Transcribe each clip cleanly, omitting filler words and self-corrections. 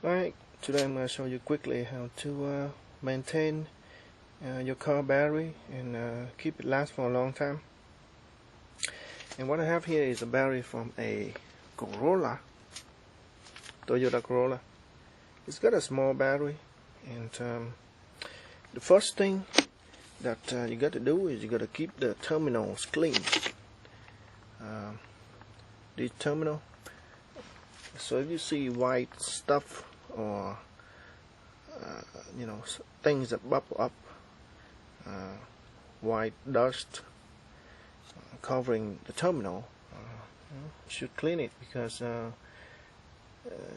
Alright, today I'm going to show you quickly how to maintain your car battery and keep it last for a long time. And what I have here is a battery from a Toyota Corolla. It's got a small battery, and the first thing that you got to do is you got to keep the terminals clean. This terminal, so if you see white stuff or things that bubble up, white dust covering the terminal, you should clean it, because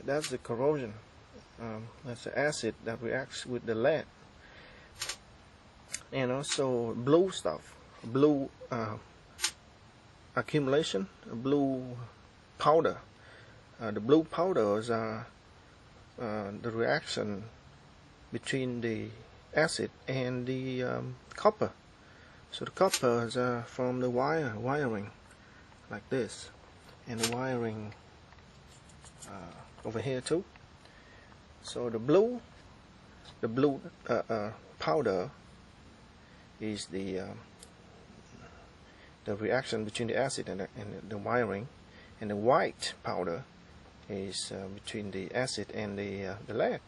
that's the corrosion. That's the acid that reacts with the lead. And also blue stuff, blue accumulation, blue powder. The blue powders are the reaction between the acid and the copper. So the copper is from the wiring like this, and the wiring over here too. So the blue powder is the reaction between the acid and the wiring, and the white powder is between the acid and the lead.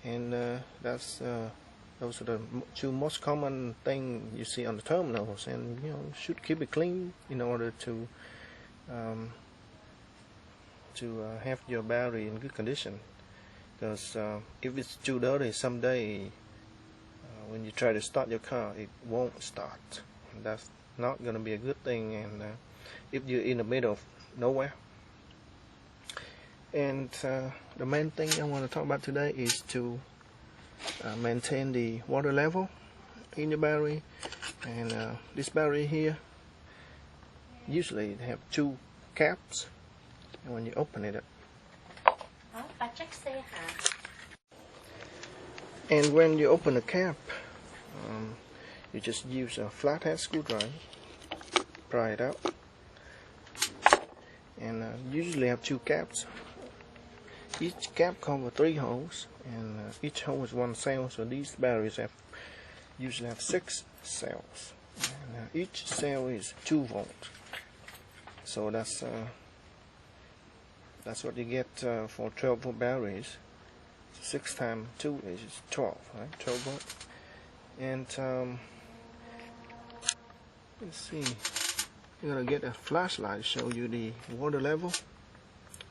And those are the two most common things you see on the terminals, and you should keep it clean in order to have your battery in good condition. Because if it's too dirty, someday when you try to start your car, it won't start, and that's not going to be a good thing. And if you're in the middle of nowhere. And the main thing I want to talk about today is to maintain the water level in your battery. And this battery here, usually they have two caps, and when you open it up, and when you open the cap, you just use a flathead screwdriver, pry it out, and usually have two caps. Each cap covers 3 holes, and each hole is 1 cell. So these batteries usually have 6 cells, and each cell is 2 volts. So that's what you get for 12 volt batteries. 6 times 2 is 12, right? 12 volts. And let's see, you're gonna get a flashlight to show you the water level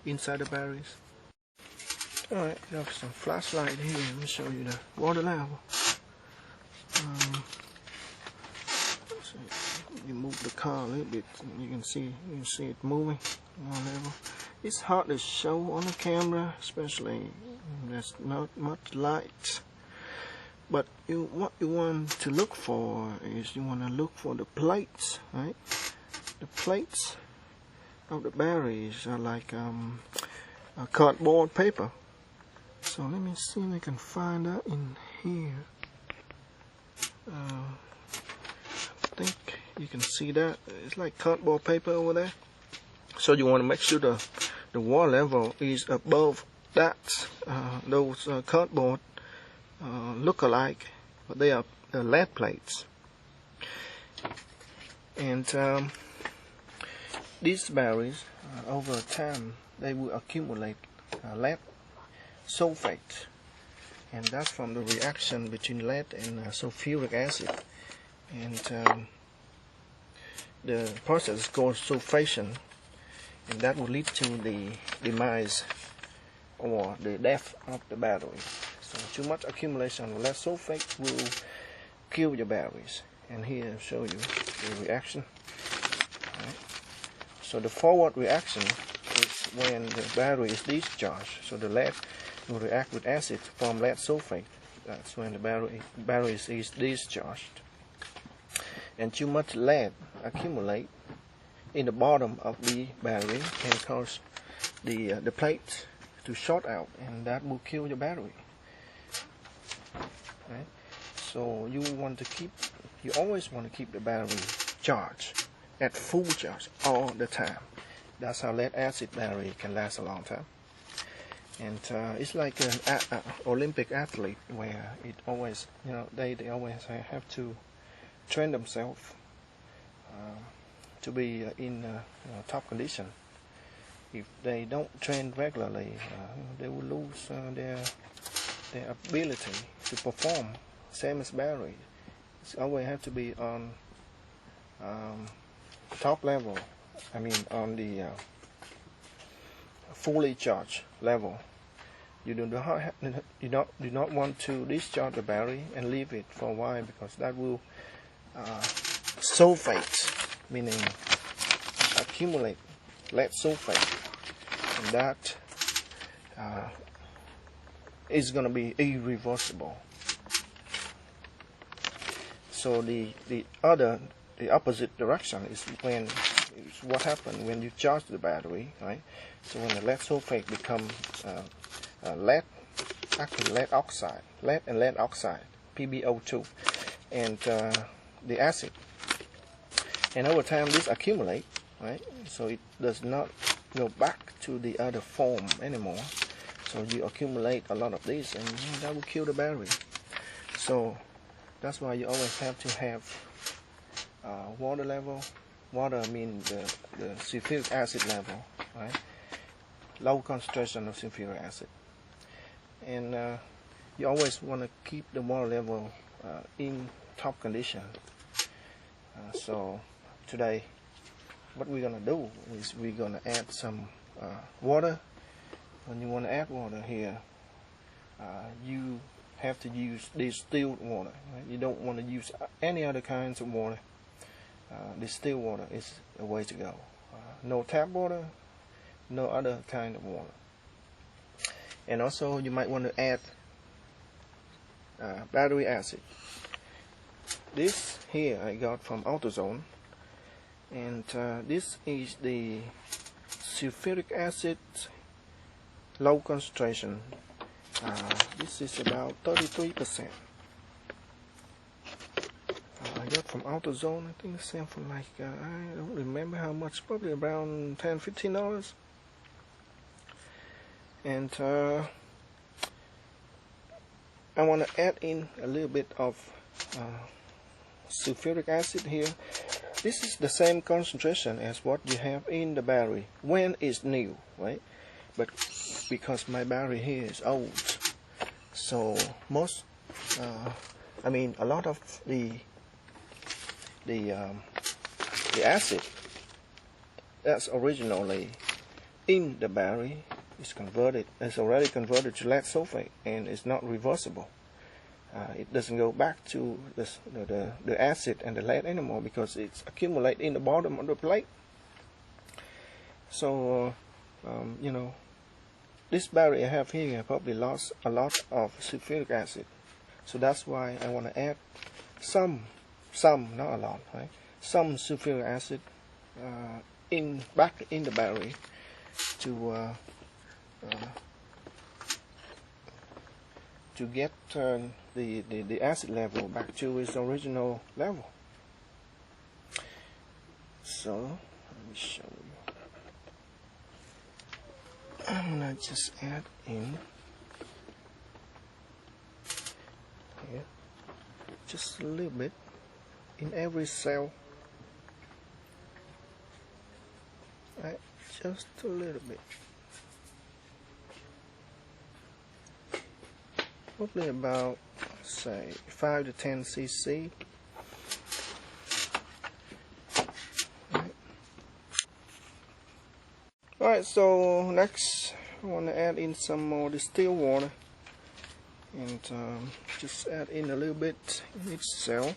inside the batteries. Alright, I have some flashlight here. Let me show you the water level. You move the car a little bit, you can see it moving. Water level. It's hard to show on the camera, especially there's not much light. But what you want to look for is you want to look for the plates, right? The plates of the batteries are like a cardboard paper. So let me see if I can find that in here. I think you can see that it's like cardboard paper over there. So you want to make sure the water level is above that. Those cardboard look alike, but they are lead plates. And these batteries, over time, they will accumulate lead sulfate, and that's from the reaction between lead and sulfuric acid. And the process is called sulfation, and that will lead to the demise or the death of the battery. So too much accumulation of lead sulfate will kill your batteries. And here I'll show you the reaction. Right. So the forward reaction is when the battery is discharged. So the lead will react with acid to form lead sulfate. That's when the battery is discharged. And too much lead accumulate in the bottom of the battery can cause the plate to short out, and that will kill your battery. Right? So you always want to keep the battery charged at full charge all the time. That's how lead acid battery can last a long time. And it's like an Olympic athlete where it always, they always have to train themselves to be in top condition. If they don't train regularly, they will lose their ability to perform. Same as Barry, it's always have to be on top level. I mean, on the fully charged level. You do not want to discharge the battery and leave it for a while, because that will sulfate, meaning accumulate lead sulfate, and that is going to be irreversible. So the opposite direction is what happens when you charge the battery, right? So when the lead sulfate becomes lead oxide, lead and lead oxide, PbO2, and the acid, and over time this accumulate, right? So it does not go back to the other form anymore. So you accumulate a lot of this, and that will kill the battery. So that's why you always have to have water level. Water means the sulfuric acid level, right? Low concentration of sulfuric acid. And you always want to keep the water level in top condition. So today, what we're going to do is we're going to add some water. When you want to add water here, you have to use distilled water. Right? You don't want to use any other kinds of water. Distilled water is the way to go. No tap water, no other kind of water. And also you might want to add battery acid. This here I got from AutoZone, and this is the sulfuric acid low concentration. This is about 33%. I got from AutoZone. I think it's something like I don't remember how much, probably around $10-15. And I want to add in a little bit of sulfuric acid here. This is the same concentration as what you have in the battery when it's new, right? But because my battery here is old, so a lot of the acid that's originally in the battery is already converted to lead sulfate, and it's not reversible. It doesn't go back to the acid and the lead anymore, because it's accumulated in the bottom of the plate. So this battery I have here probably lost a lot of sulfuric acid. So that's why I want to add some, not a lot, right? Some sulfuric acid back in the battery to get the acid level back to its original level. So let me show you. I'm gonna just add in here just a little bit in every cell, right? Just a little bit, probably about, say, 5 to 10 cc. Alright, so next I want to add in some more distilled water, and just add in a little bit in each cell.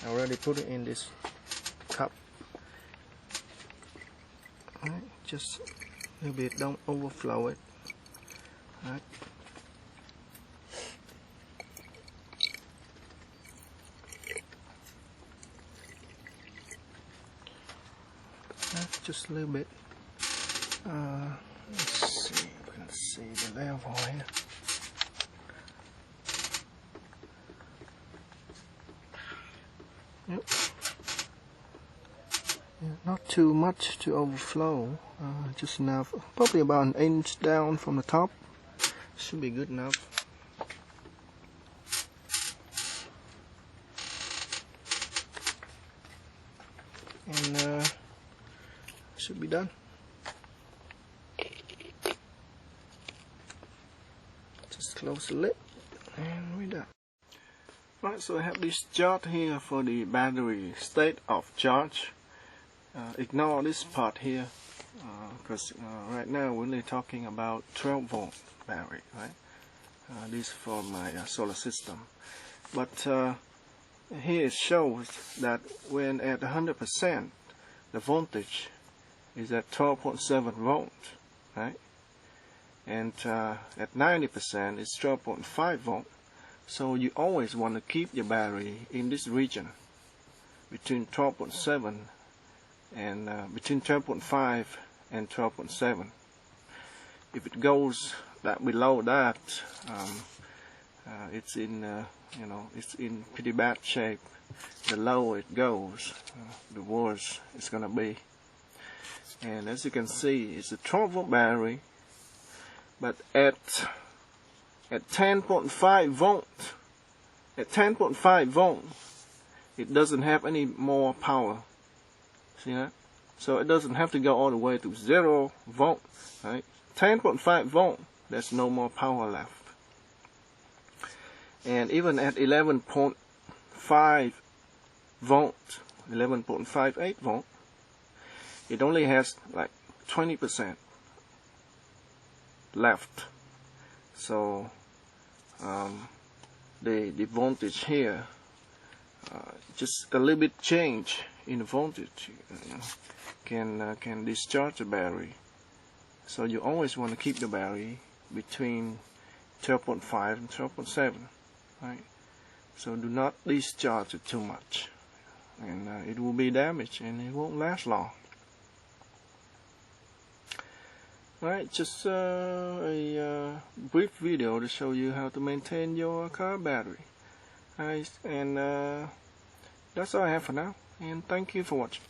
I already put it in this cup. Alright, just a little bit, don't overflow it. Alright. Just a little bit. Let's see if we can see the level here. Yep. Yeah. not too much to overflow, just enough, probably about an inch down from the top. Should be good enough. And should be done. Just close the lid and we're done. Right, so I have this chart here for the battery state of charge. Ignore this part here because right now we're only talking about 12 volt battery, right? This for my solar system. But here it shows that when at 100% the voltage is at 12.7 volts, right? And at 90% it's 12.5 volts. So you always want to keep your battery in this region between 12.7 and between 12.5 and 12.7. If it goes below that, it's in it's in pretty bad shape. The lower it goes, the worse it's gonna be. And as you can see, it's a 12 volt battery, but at 10.5 volt, it doesn't have any more power. See that? So it doesn't have to go all the way to 0 volt, right? 10.5 volt, there's no more power left. And even at 11.5 volt, 11.58 volt, it only has like 20% left. So the voltage here, just a little bit change in the voltage can discharge the battery. So you always want to keep the battery between 12.5 and 12.7, right? So do not discharge it too much, and it will be damaged and it won't last long. Alright, just a brief video to show you how to maintain your car battery. Alright, and that's all I have for now, and thank you for watching.